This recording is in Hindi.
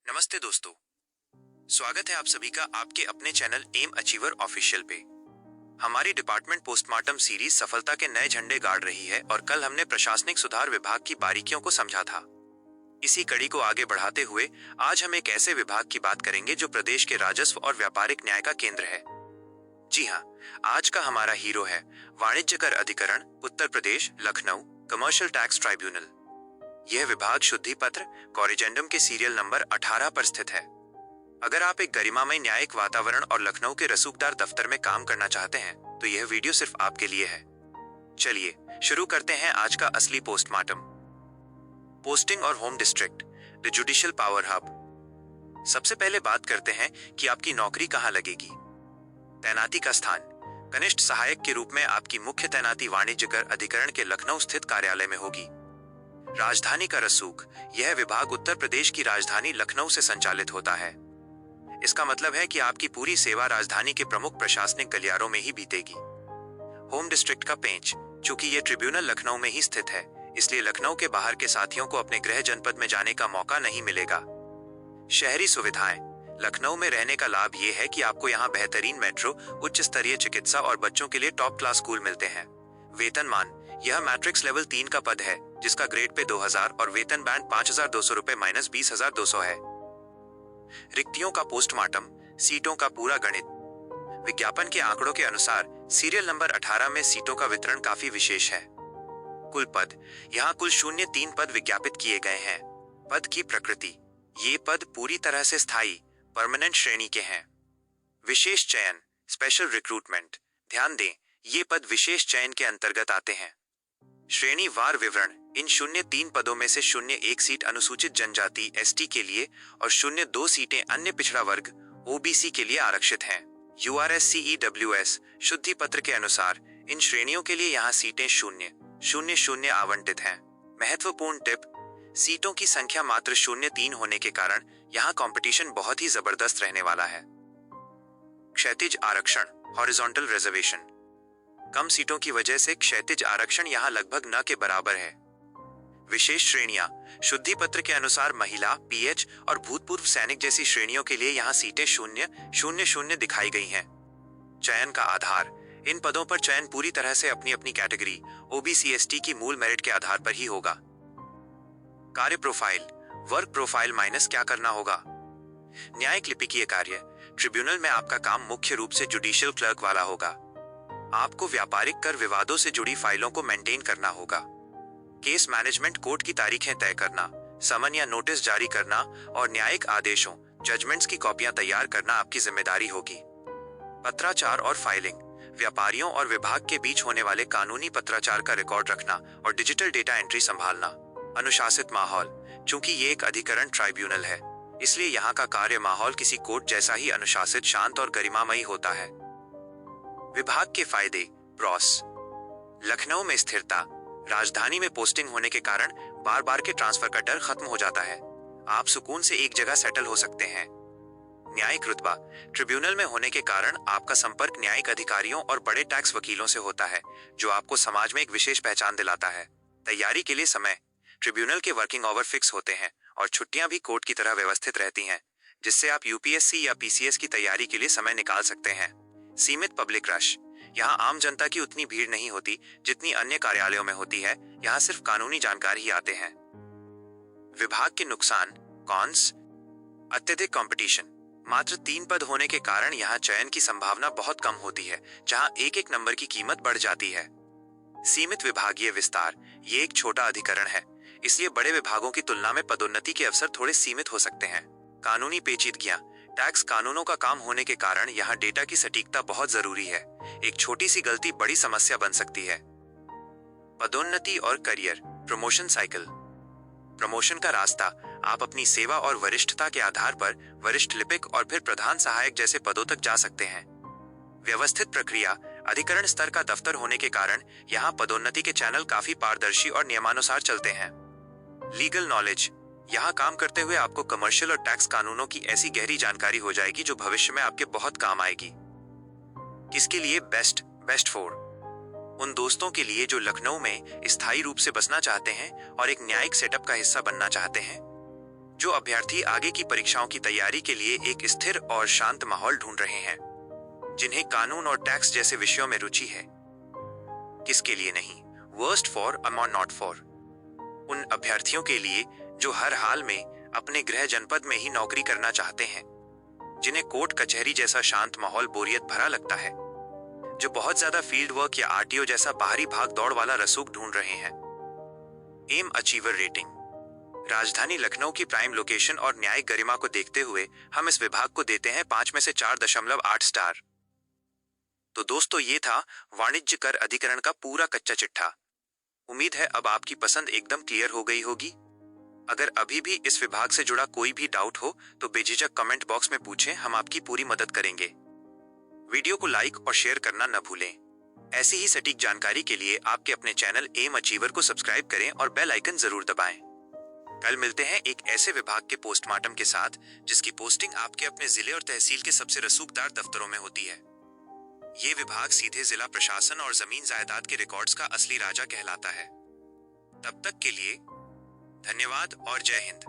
नमस्ते दोस्तों, स्वागत है आप सभी का आपके अपने चैनल एम अचीवर ऑफिशियल पे। हमारी डिपार्टमेंट पोस्टमार्टम सीरीज सफलता के नए झंडे गाड़ रही है और कल हमने प्रशासनिक सुधार विभाग की बारीकियों को समझा था। इसी कड़ी को आगे बढ़ाते हुए आज हम एक ऐसे विभाग की बात करेंगे जो प्रदेश के राजस्व और व्यापारिक न्याय का केंद्र है। जी हाँ, आज का हमारा हीरो है वाणिज्य कर अधिकरण, Uttar Pradesh, Lucknow, commercial tax tribunal. यह विभाग शुद्धि पत्र कॉरिजेंडम के सीरियल नंबर 18 पर स्थित है। अगर आप एक गरिमामय न्यायिक वातावरण और लखनऊ के रसूखदार दफ्तर में काम करना चाहते हैं तो यह वीडियो सिर्फ आपके लिए है। चलिए शुरू करते हैं आज का असली पोस्टमार्टम। पोस्टिंग और home district, the judicial power hub. सबसे पहले बात करते हैं कि आपकी नौकरी कहां लगेगी। तैनाती का स्थान, कनिष्ठ सहायक के रूप में आपकी मुख्य तैनाती वाणिज्य कर अधिकरण के लखनऊ स्थित कार्यालय में होगी। राजधानी का रसूख, यह विभाग उत्तर प्रदेश की राजधानी लखनऊ से संचालित होता है। इसका मतलब है कि आपकी पूरी सेवा राजधानी के प्रमुख प्रशासनिक गलियारों में ही बीतेगी। होम डिस्ट्रिक्ट का पेंच, चूंकि यह ट्रिब्यूनल लखनऊ में ही स्थित है, इसलिए लखनऊ के बाहर के साथियों को अपने गृह जनपद में जाने का मौका नहीं मिलेगा। शहरी सुविधाएं, लखनऊ में रहने का लाभ यह है कि आपको यहाँ बेहतरीन मेट्रो, उच्च स्तरीय चिकित्सा और बच्चों के लिए टॉप क्लास स्कूल मिलते हैं। वेतनमान, यह मैट्रिक्स लेवल 3 का पद है जिसका ग्रेड पे 2000 और वेतन बैंड 5200 रुपए माइनस 20,200 है। रिक्तियों का पोस्टमार्टम, सीटों का पूरा गणित। विज्ञापन के आंकड़ों के अनुसार सीरियल नंबर 18 में सीटों का वितरण काफी विशेष है। कुल पद, यहाँ कुल 03 पद विज्ञापित किए गए हैं। पद की प्रकृति, ये पद पूरी तरह से स्थायी परमानेंट श्रेणी के हैं। विशेष चयन, स्पेशल रिक्रूटमेंट, ध्यान दें ये पद विशेष चयन के अंतर्गत आते हैं। श्रेणी वार विवरण, इन 03 पदों में से 01 सीट अनुसूचित जनजाति एसटी के लिए और 02 सीटें अन्य पिछड़ा वर्ग ओबीसी के लिए आरक्षित हैं। URSCEWS शुद्धि पत्र के अनुसार इन श्रेणियों के लिए यहाँ सीटें 0-0-0 आवंटित हैं। महत्वपूर्ण टिप, सीटों की संख्या मात्र 03 होने के कारण यहाँ कंपटीशन बहुत ही जबरदस्त रहने वाला है। क्षैतिज आरक्षण, हॉरिजॉन्टल रिजर्वेशन, कम सीटों की वजह से क्षैतिज आरक्षण यहाँ लगभग न के बराबर है। विशेष श्रेणियां, शुद्धि पत्र के अनुसार महिला, पीएच और भूतपूर्व सैनिक जैसी श्रेणियों के लिए यहाँ सीटें 0-0-0 दिखाई गई हैं। चयन का आधार, इन पदों पर चयन पूरी तरह से अपनी अपनी कैटेगरी ओबीसी एसटी की मूल मेरिट के आधार पर ही होगा। कार्य प्रोफाइल, वर्क प्रोफाइल माइनस क्या करना होगा। न्यायिक लिपिकीय कार्य, ट्रिब्यूनल में आपका काम मुख्य रूप से जुडिशियल क्लर्क वाला होगा। आपको व्यापारिक कर विवादों से जुड़ी फाइलों को मेंटेन करना होगा। केस मैनेजमेंट, कोर्ट की तारीखें तय करना, समन या नोटिस जारी करना और न्यायिक आदेशों, जजमेंट्स की कॉपियां तैयार करना आपकी जिम्मेदारी होगी। पत्राचार और फाइलिंग, व्यापारियों और विभाग के बीच होने वाले कानूनी पत्राचार का रिकॉर्ड रखना और डिजिटल डेटा एंट्री संभालना। अनुशासित माहौल, चूंकि ये एक अधिकरण ट्राइब्यूनल है, इसलिए यहाँ का कार्य माहौल किसी कोर्ट जैसा ही अनुशासित, शांत और गरिमामयी होता है। विभाग के फायदे, प्रॉस, लखनऊ में स्थिरता, राजधानी में पोस्टिंग होने के कारण बार बार के ट्रांसफर का डर खत्म हो जाता है। आप सुकून से एक जगह सेटल हो सकते हैं। न्यायिक रुतबा, ट्रिब्यूनल में होने के कारण आपका संपर्क न्यायिक अधिकारियों और बड़े टैक्स वकीलों से होता है, जो आपको समाज में एक विशेष पहचान दिलाता है। तैयारी के लिए समय, ट्रिब्यूनल के वर्किंग आवर फिक्स होते हैं और छुट्टियां भी कोर्ट की तरह व्यवस्थित रहती हैं, जिससे आप यूपीएससी या पीसीएस की तैयारी के लिए समय निकाल सकते हैं। सीमित पब्लिक रश, यहाँ आम जनता की उतनी भीड़ नहीं होती जितनी अन्य कार्यालयों में होती है। यहाँ सिर्फ कानूनी जानकार ही आते हैं। विभाग के नुकसान, कॉन्स, अत्यधिक कंपटीशन, मात्र 3 पद होने के कारण यहाँ चयन की संभावना बहुत कम होती है, जहाँ एक एक नंबर की कीमत बढ़ जाती है। सीमित विभागीय विस्तार, ये एक छोटा अधिकरण है, इसलिए बड़े विभागों की तुलना में पदोन्नति के अवसर थोड़े सीमित हो सकते हैं। कानूनी पेचीदगियां, टैक्स कानूनों का काम होने के कारण यहाँ डेटा की सटीकता बहुत जरूरी है। एक छोटी सी गलती बड़ी समस्या बन सकती है। पदोन्नति और करियर, प्रमोशन साइकिल, प्रमोशन का रास्ता, आप अपनी सेवा और वरिष्ठता के आधार पर वरिष्ठ लिपिक और फिर प्रधान सहायक जैसे पदों तक जा सकते हैं। व्यवस्थित प्रक्रिया, अधिकरण स्तर का दफ्तर होने के कारण यहाँ पदोन्नति के चैनल काफी पारदर्शी और नियमानुसार चलते हैं। लीगल नॉलेज, यहाँ काम करते हुए आपको कमर्शियल और टैक्स कानूनों की ऐसी गहरी जानकारी हो जाएगी जो भविष्य में आपके बहुत काम आएगी। किसके लिए बेस्ट फॉर, उन दोस्तों के लिए जो लखनऊ में स्थायी रूप से बसना चाहते हैं और एक न्यायिक सेटअप का हिस्सा बनना चाहते हैं। जो अभ्यर्थी आगे की परीक्षाओं की तैयारी के लिए एक स्थिर और शांत माहौल ढूंढ रहे हैं, जिन्हें कानून और टैक्स जैसे विषयों में रुचि है। किसके लिए नहीं? वर्स्ट फॉर अमॉन नॉट फॉर उन अभ्यर्थियों के लिए जो हर हाल में अपने गृह जनपद में ही नौकरी करना चाहते हैं, जिन्हें कोर्ट कचहरी जैसा शांत माहौल बोरियत भरा लगता है, जो बहुत ज्यादा फील्ड वर्क या आरटीओ जैसा बाहरी भाग दौड़ वाला रसूख ढूंढ रहे हैं। M achiever rating. राजधानी लखनऊ की प्राइम लोकेशन और न्यायिक गरिमा को देखते हुए हम इस विभाग को देते हैं 5 में से 4.8 स्टार। तो दोस्तों, ये था वाणिज्य कर अधिकरण का पूरा कच्चा चिट्ठा। उम्मीद है अब आपकी पसंद एकदम क्लियर हो गई होगी। अगर अभी भी इस विभाग से जुड़ा कोई भी डाउट हो तो बेझिझक कमेंट बॉक्स में पूछें, हम आपकी पूरी मदद करेंगे। वीडियो को लाइक और शेयर करना न भूलें। ऐसी ही सटीक जानकारी के लिए आपके अपने चैनल एम अचीवर को सब्सक्राइब करें और बेल आइकन जरूर दबाएं। कल मिलते हैं एक ऐसे विभाग के पोस्टमार्टम के साथ जिसकी पोस्टिंग आपके अपने जिले और तहसील के सबसे रसूखदार दफ्तरों में होती है। ये विभाग सीधे जिला प्रशासन और जमीन जायदाद के रिकॉर्ड्स का असली राजा कहलाता है। तब तक के लिए धन्यवाद और जय हिंद।